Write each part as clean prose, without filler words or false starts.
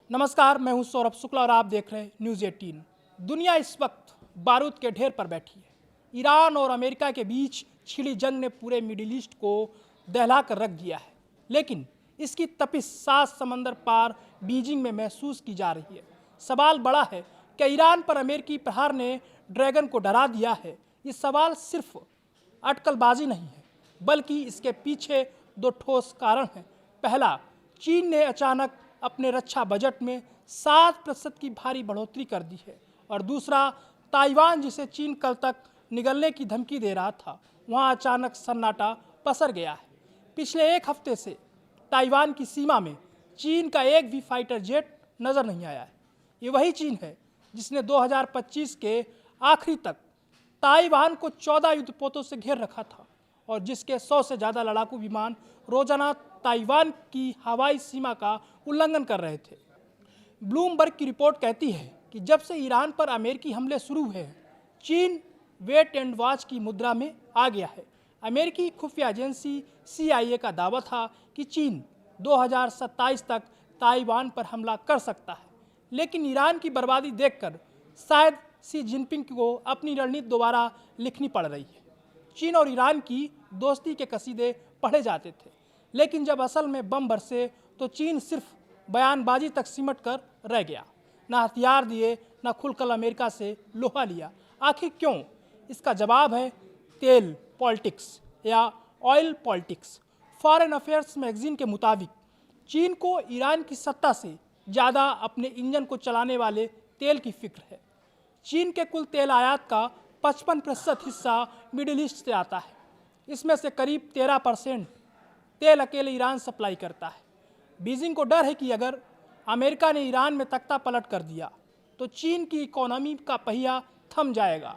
नमस्कार, मैं हूं सौरभ शुक्ला और आप देख रहे हैं न्यूज़ 18। दुनिया इस वक्त बारूद के ढेर पर बैठी है। ईरान और अमेरिका के बीच छिड़ी जंग ने पूरे मिडिल ईस्ट को दहला कर रख दिया है, लेकिन इसकी तपिश 7 समंदर पार बीजिंग में महसूस की जा रही है। सवाल बड़ा है कि ईरान पर अमेरिकी प्रहार ने ड्रैगन को डरा दिया है। ये सवाल सिर्फ अटकलबाजी नहीं है, बल्कि इसके पीछे दो ठोस कारण हैं। पहला, चीन ने अचानक अपने रक्षा बजट में 7% की भारी बढ़ोतरी कर दी है, और दूसरा, ताइवान जिसे चीन कल तक निगलने की धमकी दे रहा था, वहां अचानक सन्नाटा पसर गया है। पिछले एक हफ्ते से ताइवान की सीमा में चीन का एक भी फाइटर जेट नजर नहीं आया है। ये वही चीन है जिसने 2025 के आखिरी तक ताइवान को 14 युद्धपोतों से घेर रखा था और जिसके 100 से ज़्यादा लड़ाकू विमान रोजाना ताइवान की हवाई सीमा का उल्लंघन कर रहे थे। ब्लूमबर्ग की रिपोर्ट कहती है कि जब से ईरान पर अमेरिकी हमले शुरू हुए हैं, चीन वेट एंड वॉच की मुद्रा में आ गया है। अमेरिकी खुफिया एजेंसी CIA का दावा था कि चीन 2027 तक ताइवान पर हमला कर सकता है, लेकिन ईरान की बर्बादी देखकर शायद शी जिनपिंग को अपनी रणनीति दोबारा लिखनी पड़ रही है। चीन और ईरान की दोस्ती के कसीदे पढ़े जाते थे, लेकिन जब असल में बम बरसे तो चीन सिर्फ बयानबाजी तक सिमट कर रह गया। ना हथियार दिए, ना खुलकर अमेरिका से लोहा लिया। आखिर क्यों? इसका जवाब है तेल पॉलिटिक्स या oil politics. Foreign affairs magazine के मुताबिक चीन को ईरान की सत्ता से ज़्यादा अपने इंजन को चलाने वाले तेल की फिक्र है। चीन के कुल तेल आयात का 55% हिस्सा मिडिल ईस्ट से आता है। इसमें से करीब 13% तेल अकेले ईरान सप्लाई करता है। बीजिंग को डर है कि अगर अमेरिका ने ईरान में तख्ता पलट कर दिया तो चीन की इकोनॉमी का पहिया थम जाएगा।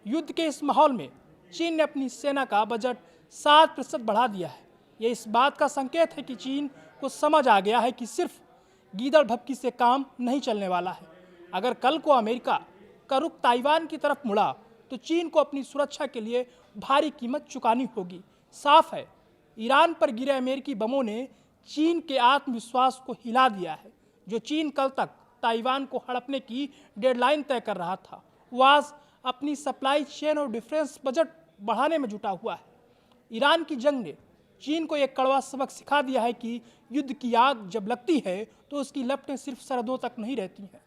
युद्ध के इस माहौल में चीन ने अपनी सेना का बजट 7% बढ़ा दिया है। ये इस बात का संकेत है कि चीन को समझ आ गया है कि सिर्फ गीदड़ भभकी से काम नहीं चलने वाला है। अगर कल को अमेरिका का रुख ताइवान की तरफ मुड़ा तो चीन को अपनी सुरक्षा के लिए भारी कीमत चुकानी होगी। साफ है, ईरान पर गिरे अमेरिकी बमों ने चीन के आत्मविश्वास को हिला दिया है। जो चीन कल तक ताइवान को हड़पने की डेडलाइन तय कर रहा था, वो आज अपनी सप्लाई चेन और डिफेंस बजट बढ़ाने में जुटा हुआ है। ईरान की जंग ने चीन को एक कड़वा सबक सिखा दिया है कि युद्ध की आग जब लगती है तो उसकी लपटें सिर्फ सरहदों तक नहीं रहती हैं।